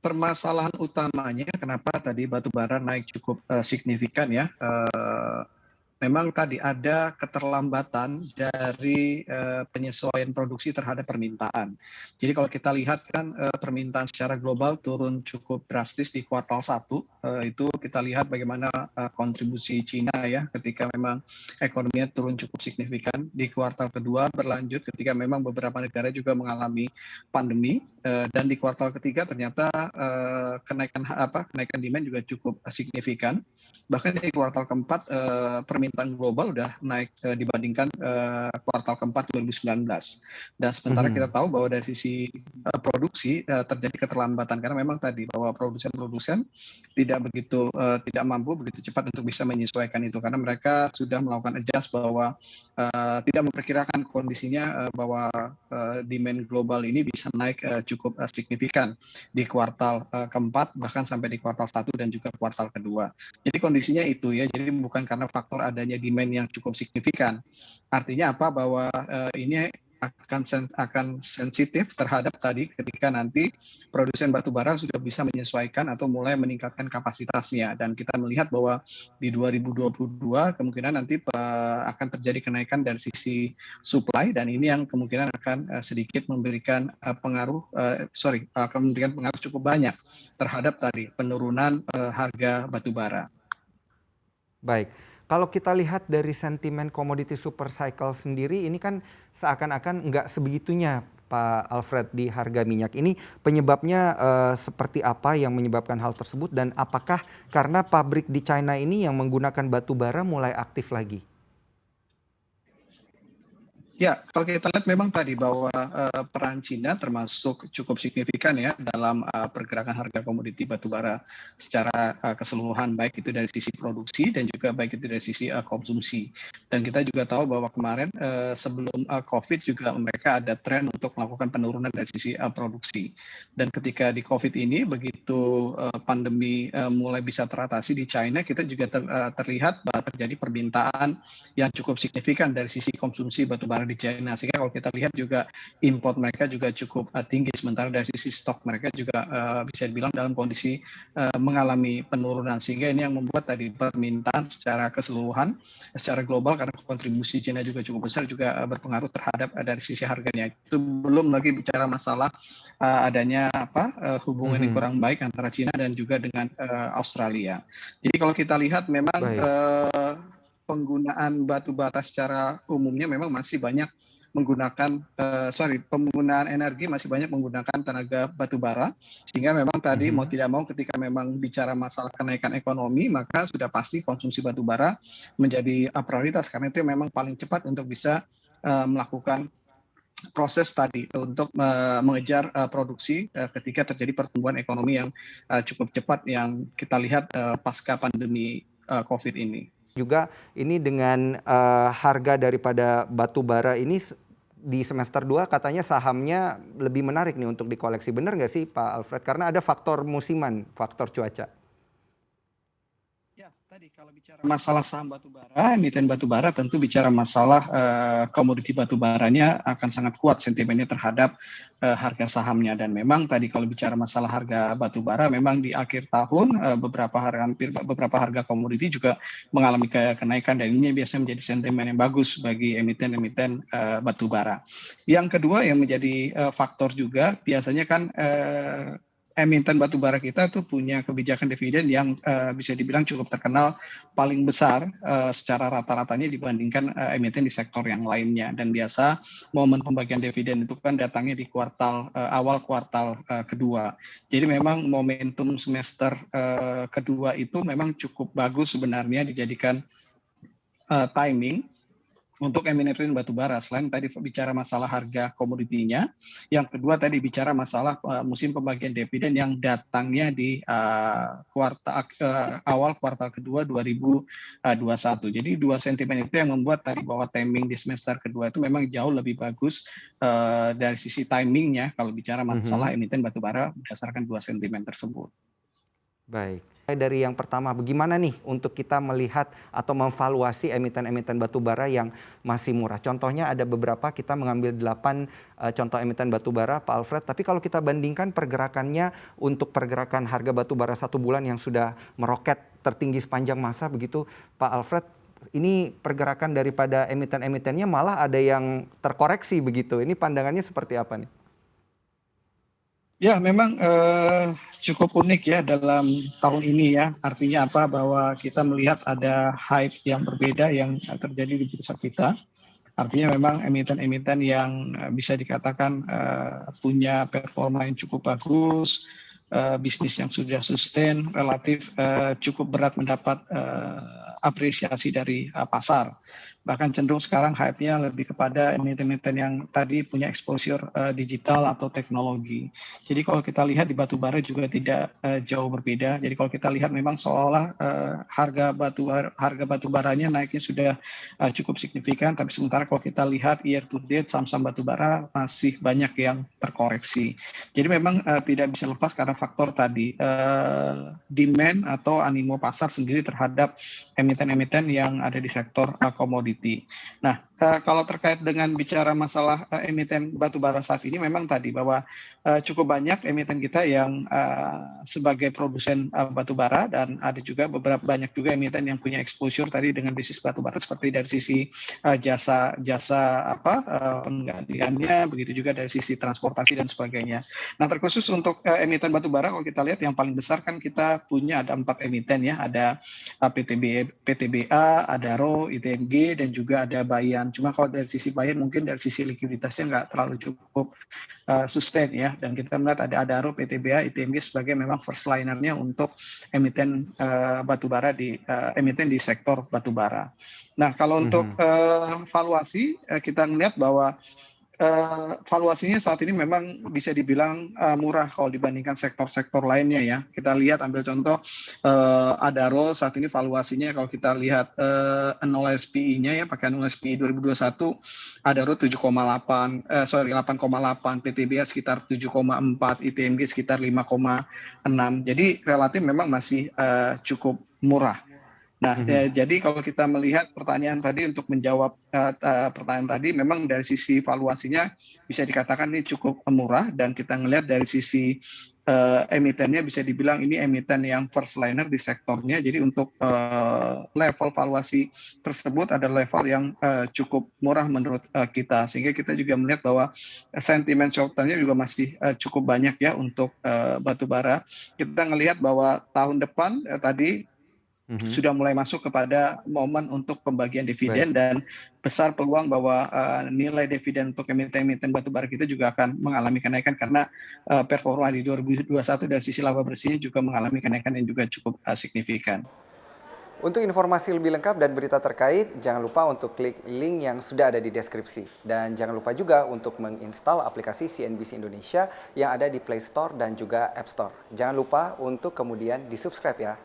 permasalahan utamanya kenapa tadi batu bara naik cukup signifikan ya. Memang tadi ada keterlambatan dari penyesuaian produksi terhadap permintaan. Jadi kalau kita lihat kan permintaan secara global turun cukup drastis di kuartal 1, itu kita lihat bagaimana kontribusi Cina ya ketika memang ekonominya turun cukup signifikan. Di kuartal kedua berlanjut ketika memang beberapa negara juga mengalami pandemi, dan di kuartal ketiga ternyata kenaikan demand juga cukup signifikan. Bahkan di kuartal keempat permintaan global udah naik dibandingkan kuartal keempat 2019. Dan sementara kita tahu bahwa dari sisi produksi terjadi keterlambatan karena memang tadi bahwa produsen-produsen tidak mampu begitu cepat untuk bisa menyesuaikan itu karena mereka sudah melakukan adjust bahwa tidak memperkirakan kondisinya bahwa demand global ini bisa naik cukup signifikan di kuartal keempat bahkan sampai di kuartal 1 dan juga kuartal kedua. Jadi kondisinya itu ya, jadi bukan karena faktor adanya demand yang cukup signifikan. Artinya apa? Bahwa ini akan sensitif terhadap tadi ketika nanti produsen batu bara sudah bisa menyesuaikan atau mulai meningkatkan kapasitasnya. Dan kita melihat bahwa di 2022 kemungkinan nanti akan terjadi kenaikan dari sisi supply dan ini yang kemungkinan akan sedikit memberikan akan memberikan pengaruh cukup banyak terhadap tadi penurunan harga batu bara. Baik, kalau kita lihat dari sentimen komoditi super cycle sendiri ini kan seakan-akan nggak sebegitunya Pak Alfred di harga minyak. Ini penyebabnya seperti apa yang menyebabkan hal tersebut dan apakah karena pabrik di China ini yang menggunakan batu bara mulai aktif lagi? Ya, kalau kita lihat memang tadi bahwa peran Cina termasuk cukup signifikan ya dalam pergerakan harga komoditi batubara secara keseluruhan, baik itu dari sisi produksi dan juga baik itu dari sisi konsumsi. Dan kita juga tahu bahwa kemarin sebelum COVID juga mereka ada tren untuk melakukan penurunan dari sisi produksi. Dan ketika di COVID ini begitu pandemi mulai bisa teratasi di China, kita juga terlihat bahwa terjadi permintaan yang cukup signifikan dari sisi konsumsi batubara di China, sehingga kalau kita lihat juga import mereka juga cukup tinggi, sementara dari sisi stok mereka juga bisa dibilang dalam kondisi mengalami penurunan, sehingga ini yang membuat tadi permintaan secara keseluruhan, secara global karena kontribusi China juga cukup besar juga berpengaruh terhadap dari sisi harganya. Itu belum lagi bicara masalah adanya hubungan yang kurang baik antara China dan juga dengan Australia. Jadi kalau kita lihat memang penggunaan batu bara secara umumnya memang masih banyak menggunakan penggunaan energi masih banyak menggunakan tenaga batu bara, sehingga memang tadi mau tidak mau ketika memang bicara masalah kenaikan ekonomi maka sudah pasti konsumsi batu bara menjadi prioritas karena itu memang paling cepat untuk bisa melakukan proses tadi untuk mengejar produksi ketika terjadi pertumbuhan ekonomi yang cukup cepat yang kita lihat pasca pandemi COVID ini. Juga ini dengan harga daripada batu bara ini di semester 2 katanya sahamnya lebih menarik nih untuk dikoleksi. Benar nggak sih Pak Alfred? Karena ada faktor musiman, faktor cuaca. Ya, tadi kalau bicara masalah saham batubara, emiten batubara tentu bicara masalah komoditi batubaranya akan sangat kuat sentimennya terhadap harga sahamnya. Dan memang tadi kalau bicara masalah harga batubara, memang di akhir tahun beberapa harga komoditi juga mengalami kenaikan dan ini biasanya menjadi sentimen yang bagus bagi emiten-emiten batubara. Yang kedua yang menjadi faktor juga biasanya kan emiten batubara kita tuh punya kebijakan dividen yang bisa dibilang cukup terkenal paling besar secara rata-ratanya dibandingkan emiten di sektor yang lainnya. Dan biasa momen pembagian dividen itu kan datangnya di awal kuartal kedua. Jadi memang momentum semester kedua itu memang cukup bagus sebenarnya dijadikan timing untuk emiten batubara. Selain tadi bicara masalah harga komoditinya, yang kedua tadi bicara masalah musim pembagian dividen yang datangnya di awal kuartal kedua 2021. Jadi dua sentimen itu yang membuat tadi bahwa timing di semester kedua itu memang jauh lebih bagus dari sisi timingnya kalau bicara masalah emiten batubara berdasarkan dua sentimen tersebut. Baik. Dari yang pertama, bagaimana nih untuk kita melihat atau memvaluasi emiten-emiten batubara yang masih murah? Contohnya ada beberapa, kita mengambil 8 contoh emiten batubara, Pak Alfred. Tapi kalau kita bandingkan pergerakannya untuk pergerakan harga batubara 1 bulan yang sudah meroket tertinggi sepanjang masa begitu, Pak Alfred, ini pergerakan daripada emiten-emitennya malah ada yang terkoreksi begitu. Ini pandangannya seperti apa nih? Ya, memang cukup unik ya dalam tahun ini ya. Artinya apa? Bahwa kita melihat ada hype yang berbeda yang terjadi di bursa kita. Artinya memang emiten-emiten yang bisa dikatakan punya performa yang cukup bagus, bisnis yang sudah sustain, relatif cukup berat mendapat apresiasi dari pasar. Bahkan cenderung sekarang hype-nya lebih kepada emiten-emiten yang tadi punya exposure digital atau teknologi. Jadi kalau kita lihat di batubara juga tidak jauh berbeda. Jadi kalau kita lihat memang seolah harga batubaranya naiknya sudah cukup signifikan, tapi sementara kalau kita lihat year to date saham-saham batubara masih banyak yang terkoreksi. Jadi memang tidak bisa lepas karena faktor tadi demand atau animo pasar sendiri terhadap emiten-emiten yang ada di sektor komoditi. Nah, kalau terkait dengan bicara masalah emiten batubara saat ini, memang tadi bahwa cukup banyak emiten kita yang sebagai produsen batubara, dan ada juga banyak juga emiten yang punya exposure tadi dengan bisnis batubara seperti dari sisi jasa penggaliannya, begitu juga dari sisi transportasi dan sebagainya. Nah, terkhusus untuk emiten batubara, kalau kita lihat yang paling besar kan kita punya ada 4 emiten ya, ada PTBA, Adaro, ITMG, dan juga ada Bayan. Cuma kalau dari sisi Bayan mungkin dari sisi likuiditasnya nggak terlalu cukup sustain ya, dan kita melihat ada Adaro, PTBA, ITMG sebagai memang first linernya untuk emiten batubara emiten di sektor batubara. Nah, kalau untuk valuasi kita melihat bahwa valuasinya saat ini memang bisa dibilang murah kalau dibandingkan sektor-sektor lainnya ya. Kita lihat ambil contoh Adaro saat ini valuasinya kalau kita lihat annualized PE-nya ya, pakai annualized PE 2021, Adaro 8,8, PTBA sekitar 7,4, ITMG sekitar 5,6. Jadi relatif memang masih cukup murah. Nah, jadi kalau kita melihat pertanyaan tadi, untuk menjawab pertanyaan tadi, memang dari sisi valuasinya bisa dikatakan ini cukup murah, dan kita melihat dari sisi emitennya bisa dibilang ini emiten yang first liner di sektornya. Jadi untuk level valuasi tersebut ada level yang cukup murah menurut kita, sehingga kita juga melihat bahwa sentimen short term-nya juga masih cukup banyak ya untuk batubara. Kita melihat bahwa tahun depan tadi sudah mulai masuk kepada momen untuk pembagian Baik. dividen, dan besar peluang bahwa nilai dividen untuk emiten-emiten batubara kita juga akan mengalami kenaikan karena performa di 2021 dari sisi laba bersihnya juga mengalami kenaikan yang juga cukup signifikan. Untuk informasi lebih lengkap dan berita terkait, jangan lupa untuk klik link yang sudah ada di deskripsi. Dan jangan lupa juga untuk menginstal aplikasi CNBC Indonesia yang ada di Play Store dan juga App Store. Jangan lupa untuk kemudian di-subscribe ya.